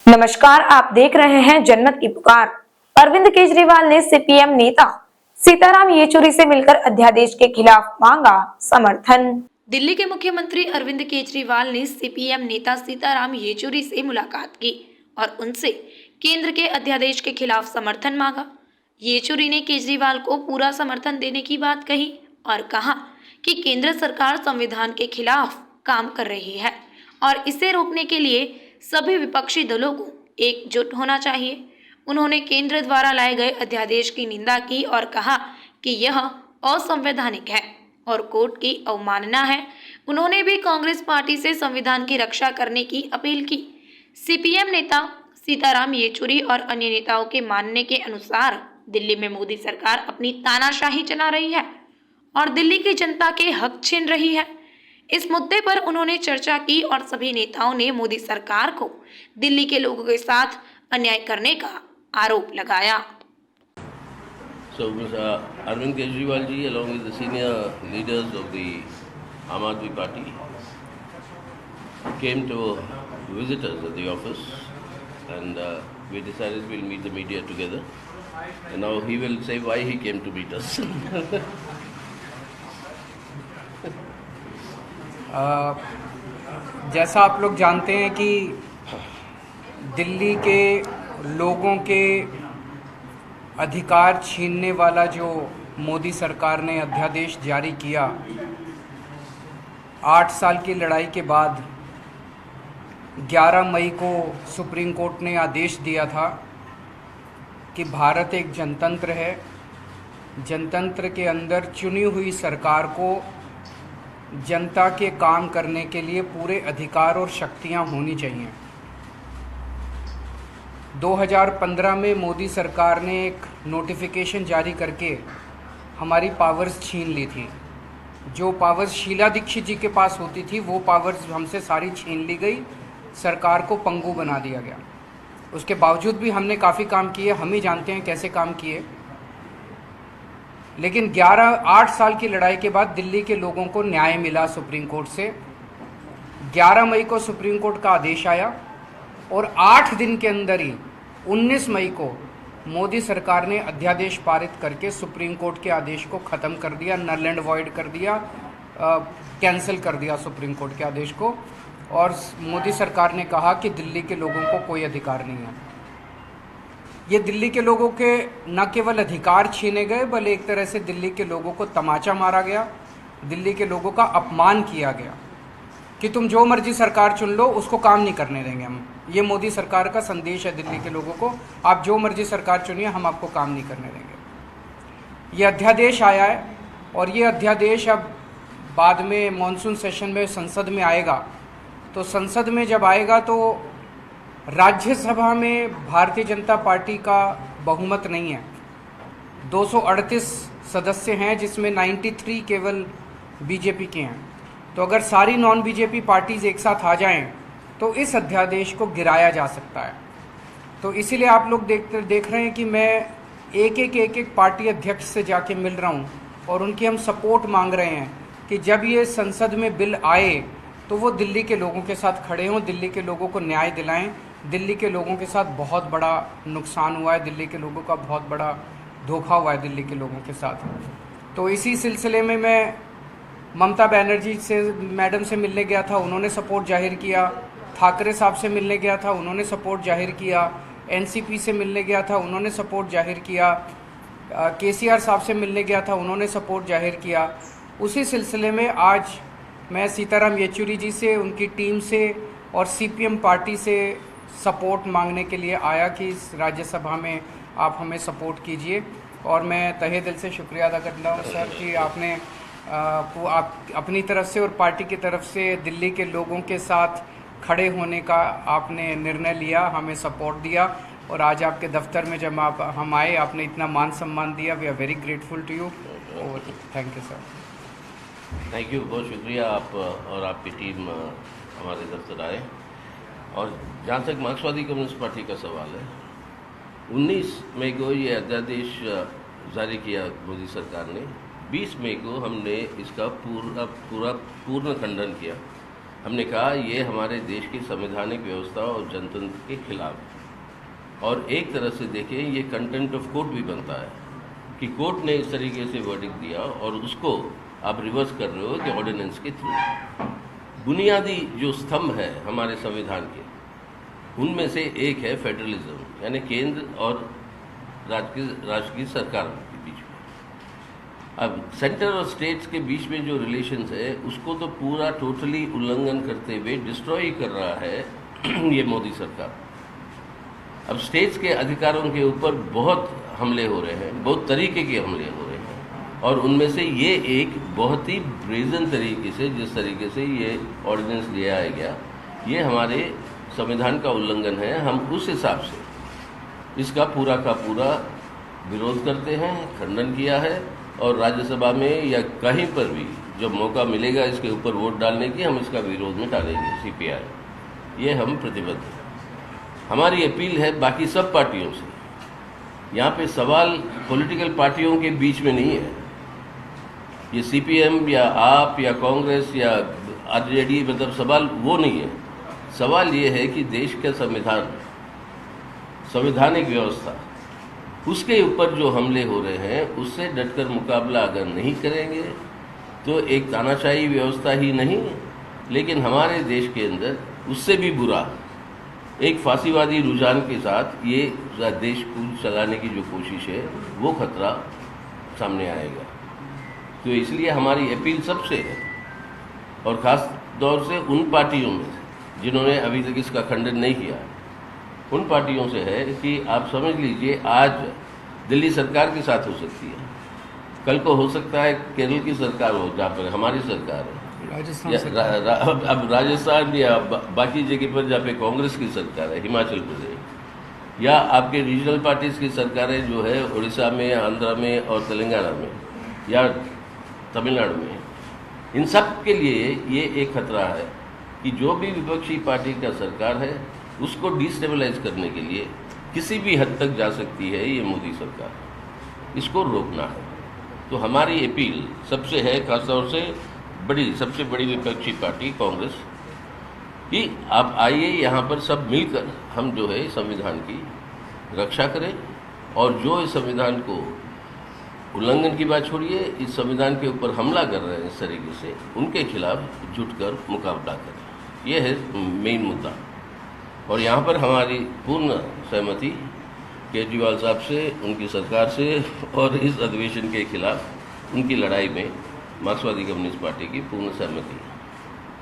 नमस्कार, आप देख रहे हैं जन्नत की पुकार। अरविंद केजरीवाल ने सीपीएम नेता सीताराम येचुरी से मिलकर अध्यादेश के खिलाफ मांगा समर्थन। दिल्ली के मुख्यमंत्री अरविंद केजरीवाल ने सीपीएम नेता सीताराम येचुरी से मुलाकात की और उनसे केंद्र के अध्यादेश के खिलाफ समर्थन मांगा। येचुरी ने केजरीवाल को पूरा समर्थन देने की बात कही और कहा कि केंद्र सरकार संविधान के खिलाफ काम कर रही है और इसे रोकने के लिए सभी विपक्षी दलों को एकजुट होना चाहिए। उन्होंने केंद्र द्वारा लाए गए अध्यादेश की निंदा की और कहा कि यह असंवैधानिक है और कोर्ट की अवमानना है। उन्होंने भी कांग्रेस पार्टी से संविधान की रक्षा करने की अपील की। सीपीएम नेता सीताराम येचुरी और अन्य नेताओं के मानने के अनुसार दिल्ली में मोदी सरकार अपनी तानाशाही चला रही है और दिल्ली की जनता के हक छीन रही है। इस मुद्दे पर उन्होंने चर्चा की और सभी नेताओं ने मोदी सरकार को दिल्ली के लोगों के साथ अन्याय करने का आरोप लगाया। So, Arvind Kejriwal ji, along with the senior leaders of the Aam Aadmi Party, came to visit us at the office, and we decided we'll meet the media together. And now he will say why he came to meet us. जैसा आप लोग जानते हैं कि दिल्ली के लोगों के अधिकार छीनने वाला जो मोदी सरकार ने अध्यादेश जारी किया, 8 साल की लड़ाई के बाद 11 मई को सुप्रीम कोर्ट ने आदेश दिया था कि भारत एक जनतंत्र है। जनतंत्र के अंदर चुनी हुई सरकार को जनता के काम करने के लिए पूरे अधिकार और शक्तियां होनी चाहिए। 2015 में मोदी सरकार ने एक नोटिफिकेशन जारी करके हमारी पावर्स छीन ली थी। जो पावर्स शीला दीक्षित जी के पास होती थी वो पावर्स हमसे सारी छीन ली गई, सरकार को पंगु बना दिया गया। उसके बावजूद भी हमने काफ़ी काम किए, हम ही जानते हैं कैसे काम किए। लेकिन 8 साल की लड़ाई के बाद दिल्ली के लोगों को न्याय मिला सुप्रीम कोर्ट से। 11 मई को सुप्रीम कोर्ट का आदेश आया और 8 दिन के अंदर ही 19 मई को मोदी सरकार ने अध्यादेश पारित करके सुप्रीम कोर्ट के आदेश को ख़त्म कर दिया, नल एंड वॉइड कर दिया, कैंसिल कर दिया सुप्रीम कोर्ट के आदेश को। और मोदी सरकार ने कहा कि दिल्ली के लोगों को कोई अधिकार नहीं है। ये दिल्ली के लोगों के न केवल अधिकार छीने गए बल्कि एक तरह से दिल्ली के लोगों को तमाचा मारा गया, दिल्ली के लोगों का अपमान किया गया कि तुम जो मर्जी सरकार चुन लो, उसको काम नहीं करने देंगे हम। ये मोदी सरकार का संदेश है दिल्ली के लोगों को, आप जो मर्जी सरकार चुनिए, हम आपको काम नहीं करने देंगे। ये अध्यादेश आया है और ये अध्यादेश अब बाद में मॉनसून सेशन में संसद में आएगा। तो संसद में जब आएगा तो राज्यसभा में भारतीय जनता पार्टी का बहुमत नहीं है। 238 सदस्य हैं जिसमें 93 केवल बीजेपी के हैं। तो अगर सारी नॉन बीजेपी पार्टीज एक साथ आ जाएं तो इस अध्यादेश को गिराया जा सकता है। तो इसीलिए आप लोग देख रहे हैं कि मैं एक पार्टी अध्यक्ष से जाके मिल रहा हूं और उनकी हम सपोर्ट मांग रहे हैं कि जब ये संसद में बिल आए तो वो दिल्ली के लोगों के साथ खड़े हों, दिल्ली के लोगों को न्याय दिलाएं। दिल्ली के लोगों के साथ बहुत बड़ा नुकसान हुआ है, दिल्ली के लोगों का बहुत बड़ा धोखा हुआ है दिल्ली के लोगों के साथ। तो इसी सिलसिले में मैं ममता बनर्जी से मैडम से मिलने गया था, उन्होंने सपोर्ट जाहिर किया। ठाकरे साहब से मिलने गया था, उन्होंने सपोर्ट जाहिर किया। एनसीपी से मिलने गया था, उन्होंने सपोर्ट जाहिर किया। केसीआर साहब से मिलने गया था, उन्होंने सपोर्ट जाहिर किया। उसी सिलसिले में आज मैं सीताराम येचुरी जी से, उनकी टीम से और सीपीएम पार्टी से सपोर्ट मांगने के लिए आया कि इस राज्यसभा में आप हमें सपोर्ट कीजिए। और मैं तहे दिल से शुक्रिया अदा करता हूँ सर कि आपने आप अपनी तरफ से और पार्टी की तरफ से दिल्ली के लोगों के साथ खड़े होने का आपने निर्णय लिया, हमें सपोर्ट दिया। और आज आपके दफ्तर में जब हम आए, आपने इतना मान सम्मान दिया। We are very grateful to you. Thank you sir. Thank you, बहुत शुक्रिया। आप और आपकी टीम हमारे दफ्तर आए। और जहाँ तक मार्क्सवादी कम्युनिस्ट पार्टी का सवाल है, 19 मई को ये अध्यादेश जारी किया मोदी सरकार ने। 20 मई को हमने इसका पूर्ण खंडन किया हमने कहा ये हमारे देश की संवैधानिक व्यवस्था और जनतंत्र के खिलाफ है। और एक तरह से देखें ये कंटेंट ऑफ कोर्ट भी बनता है कि कोर्ट ने इस तरीके से वर्डिक्ट दिया और उसको आप रिवर्स कर रहे हो कि ऑर्डिनेंस के थ्रू। बुनियादी जो स्तंभ है हमारे संविधान के, उनमें से एक है फेडरलिज्म, यानी केंद्र और राज्य की सरकार के बीच में। अब सेंटर और स्टेट्स के बीच में जो रिलेशंस है उसको तो पूरा टोटली उल्लंघन करते हुए डिस्ट्रॉय कर रहा है ये मोदी सरकार। अब स्टेट्स के अधिकारों के ऊपर बहुत हमले हो रहे हैं, बहुत तरीके के हमले हो रहे हैं, और उनमें से ये एक बहुत ही ब्रेजन तरीके से, जिस तरीके से ये ऑर्डिनेंस ले आया गया, ये हमारे संविधान का उल्लंघन है। हम उस हिसाब से इसका पूरा का पूरा विरोध करते हैं, खंडन किया है, और राज्यसभा में या कहीं पर भी जब मौका मिलेगा इसके ऊपर वोट डालने की, हम इसका विरोध में डालेंगे। CPI ये हम प्रतिबद्ध हैं। हमारी अपील है बाकी सब पार्टियों से, यहाँ पे सवाल पॉलिटिकल पार्टियों के बीच में नहीं है। ये CPM या आप या कांग्रेस या RJD, मतलब सवाल वो नहीं है। सवाल ये है कि देश का संविधान, संवैधानिक व्यवस्था, उसके ऊपर जो हमले हो रहे हैं उससे डटकर मुकाबला अगर नहीं करेंगे तो एक तानाशाही व्यवस्था ही नहीं, लेकिन हमारे देश के अंदर उससे भी बुरा एक फांसीवादी रुझान के साथ ये देश को चलाने की जो कोशिश है वो खतरा सामने आएगा। तो इसलिए हमारी अपील सबसे है, और ख़ास तौर से उन पार्टियों में जिन्होंने अभी तक इसका खंडन नहीं किया, उन पार्टियों से है कि आप समझ लीजिए आज दिल्ली सरकार के साथ हो सकती है, कल को हो सकता है केरल की सरकार हो जहाँ पर हमारी सरकार है, अब राजस्थान या बाकी जगह पर जहाँ पे कांग्रेस की सरकार है, हिमाचल प्रदेश, या आपके रीजनल पार्टीज की सरकारें जो है उड़ीसा में, आंध्र में और तेलंगाना में या तमिलनाडु में, इन सब के लिए ये एक खतरा है कि जो भी विपक्षी पार्टी का सरकार है उसको डिस्टेबलाइज करने के लिए किसी भी हद तक जा सकती है ये मोदी सरकार। इसको रोकना है। तो हमारी अपील सबसे है, खासतौर से सबसे बड़ी विपक्षी पार्टी कांग्रेस कि आप आइए यहाँ पर सब मिलकर हम जो है संविधान की रक्षा करें, और जो इस संविधान को उल्लंघन की बात छोड़िए, इस संविधान के ऊपर हमला कर रहे हैं इस तरीके से, उनके खिलाफ जुटकर मुकाबला करें। ये है मेन मुद्दा। और यहाँ पर हमारी पूर्ण सहमति केजरीवाल साहब से, उनकी सरकार से, और इस अधिवेशन के खिलाफ उनकी लड़ाई में मार्क्सवादी कम्युनिस्ट पार्टी की पूर्ण सहमति है।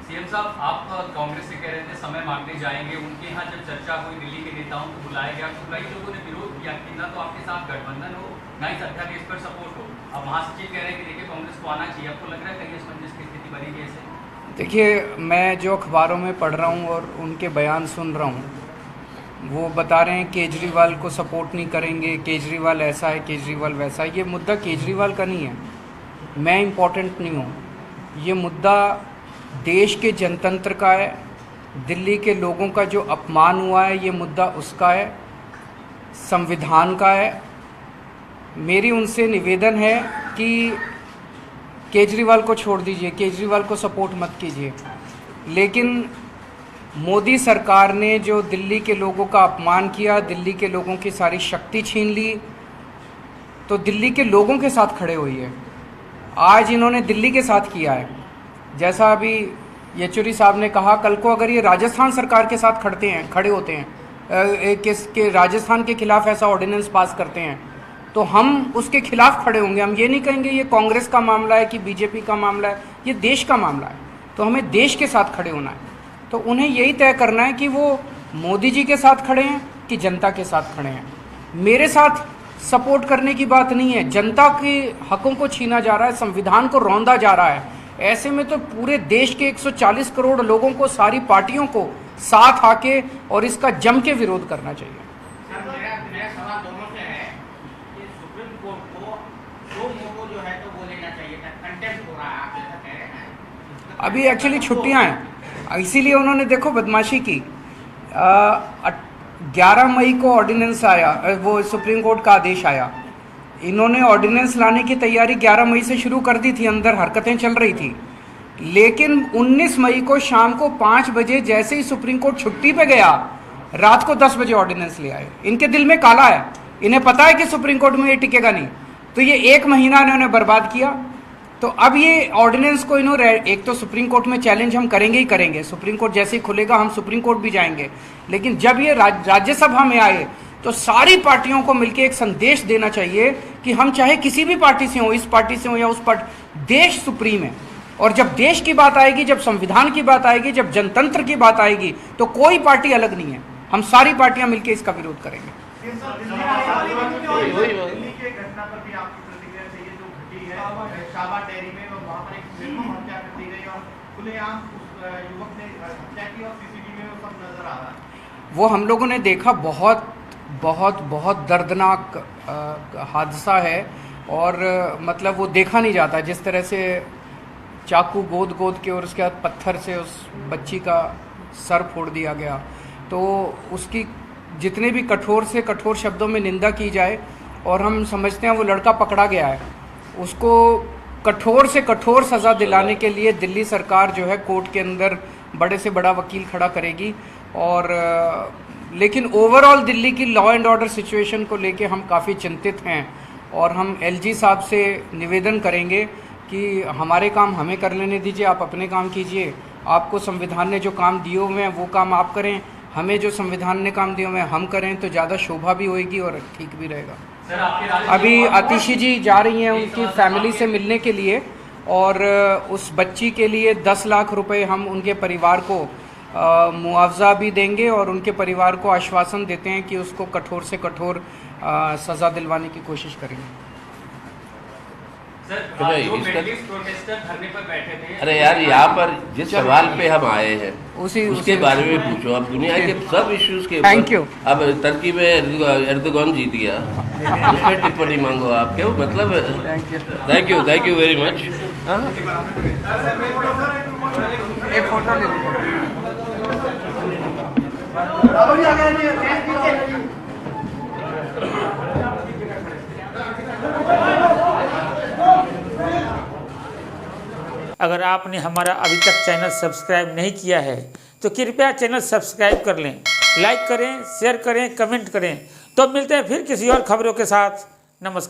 सीएम साहब, आप कांग्रेस से कह रहे थे समय मांगने जाएंगे, उनके यहाँ जब चर्चा हुई दिल्ली के नेताओं को बुलाया गया तो कई लोगों ने विरोध किया कि ना तो आपके साथ गठबंधन हो, ना इस अध्यादेश पर सपोर्ट हो। अब महासचिव कह रहे हैं कि देखिए कांग्रेस को आना चाहिए, आपको लग रहा है कहीं असमंजस की स्थिति बनेगी ऐसे? देखिए, मैं जो अखबारों में पढ़ रहा हूँ और उनके बयान सुन रहा हूँ, वो बता रहे हैं केजरीवाल को सपोर्ट नहीं करेंगे, केजरीवाल ऐसा है, केजरीवाल वैसा है। ये मुद्दा केजरीवाल का नहीं है, मैं इम्पोर्टेंट नहीं हूँ। ये मुद्दा देश के जनतंत्र का है, दिल्ली के लोगों का जो अपमान हुआ है ये मुद्दा उसका है, संविधान का है। मेरी उनसे निवेदन है कि केजरीवाल को छोड़ दीजिए, केजरीवाल को सपोर्ट मत कीजिए, लेकिन मोदी सरकार ने जो दिल्ली के लोगों का अपमान किया, दिल्ली के लोगों की सारी शक्ति छीन ली, तो दिल्ली के लोगों के साथ खड़े हुई है। आज इन्होंने दिल्ली के साथ किया है, जैसा अभी येचुरी साहब ने कहा, कल को अगर ये राजस्थान सरकार के साथ खड़े होते हैं, के राजस्थान के खिलाफ ऐसा ऑर्डिनेंस पास करते हैं, तो हम उसके खिलाफ खड़े होंगे। हम ये नहीं कहेंगे ये कांग्रेस का मामला है कि बीजेपी का मामला है, ये देश का मामला है, तो हमें देश के साथ खड़े होना है। तो उन्हें यही तय करना है कि वो मोदी जी के साथ खड़े हैं कि जनता के साथ खड़े हैं। मेरे साथ सपोर्ट करने की बात नहीं है, जनता के हकों को छीना जा रहा है, संविधान को रौंदा जा रहा है। ऐसे में तो पूरे देश के 140 करोड़ लोगों को, सारी पार्टियों को साथ आके और इसका जम के विरोध करना चाहिए। मेरा सवाल दोनों से है कि सुप्रीम कोर्ट को जो मोटो जो है तो वो लेना चाहिए था, कंटेम्प्ट हो रहा है, आप जैसा कह रहे हैं। अभी एक्चुअली छुट्टियां हैं, इसीलिए उन्होंने देखो बदमाशी की। 11 मई को ऑर्डिनेंस आया, वो सुप्रीम कोर्ट का आदेश आया, इन्होंने ऑर्डिनेंस लाने की तैयारी 11 मई से शुरू कर दी थी, अंदर हरकतें चल रही थी। लेकिन 19 मई को शाम को 5 बजे जैसे ही सुप्रीम कोर्ट छुट्टी पे गया, रात को 10 बजे ऑर्डिनेंस ले आए। इनके दिल में काला है, इन्हें पता है कि सुप्रीम कोर्ट में ये टिकेगा नहीं, तो ये 1 महीना इन्होंने बर्बाद किया। तो अब ये ऑर्डिनेंस को इन्होंने, एक तो सुप्रीम कोर्ट में चैलेंज हम करेंगे ही करेंगे, सुप्रीम कोर्ट जैसे ही खुलेगा हम सुप्रीम कोर्ट भी जाएंगे, लेकिन जब ये राज्यसभा में आए तो सारी पार्टियों को मिलकर एक संदेश देना चाहिए कि हम चाहे किसी भी पार्टी से हो, इस पार्टी से हो या उस पार्टी, देश सुप्रीम है। और जब देश की बात आएगी, जब संविधान की बात आएगी, जब जनतंत्र की बात आएगी, तो कोई पार्टी अलग नहीं है, हम सारी पार्टियां मिलकर इसका विरोध करेंगे। दिल्ली के घटना पर भी आपकी प्रतिक्रिया चाहिए जो घटी है शाबा डेयरी में, वहाँ पर एक निर्मम हत्या कर दी गई और खुलेआम उस युवक ने हत्या की और सीसीटीवी में वो सब नजर आ रहा है। वो हम लोगों ने देखा, बहुत बहुत बहुत दर्दनाक हादसा है और मतलब वो देखा नहीं जाता, जिस तरह से चाकू गोद के और उसके बाद पत्थर से उस बच्ची का सर फोड़ दिया गया। तो उसकी जितने भी कठोर से कठोर शब्दों में निंदा की जाए, और हम समझते हैं वो लड़का पकड़ा गया है, उसको कठोर से कठोर सज़ा दिलाने के लिए दिल्ली सरकार जो है कोर्ट के अंदर बड़े से बड़ा वकील खड़ा करेगी। और लेकिन ओवरऑल दिल्ली की लॉ एंड ऑर्डर सिचुएशन को लेके हम काफ़ी चिंतित हैं और हम एलजी साहब से निवेदन करेंगे कि हमारे काम हमें कर लेने दीजिए, आप अपने काम कीजिए। आपको संविधान ने जो काम दिए हुए हैं वो काम आप करें, हमें जो संविधान ने काम दिए हुए हैं हम करें, तो ज़्यादा शोभा भी होएगी और ठीक भी रहेगा। अभी आतिशी जी जा रही हैं उनकी फैमिली से मिलने के लिए, और उस बच्ची के लिए 10 लाख रुपए हम उनके परिवार को मुआवजा भी देंगे और उनके परिवार को आश्वासन देते हैं कि उसको कठोर से कठोर सज़ा दिलवाने की कोशिश करेंगे। सर, जो मेडलिस्ट प्रोटेस्टर धरने पर बैठे थे, अरे यार, यहाँ पर जिस सवाल पे हम आए हैं उसके बारे में पूछो। अब दुनिया के सब इश्यूज के थैंक यू। अब टर्की में एर्दोगान जीत गया, उस पर टिप्पणी मांगो आप, क्यों मतलब। Thank you very much. एक फोटो ले लीजिए। अगर आपने हमारा अभी तक चैनल सब्सक्राइब नहीं किया है तो कृपया चैनल सब्सक्राइब कर लें, लाइक करें, शेयर करें, कमेंट करें। तो मिलते हैं फिर किसी और खबरों के साथ। नमस्कार।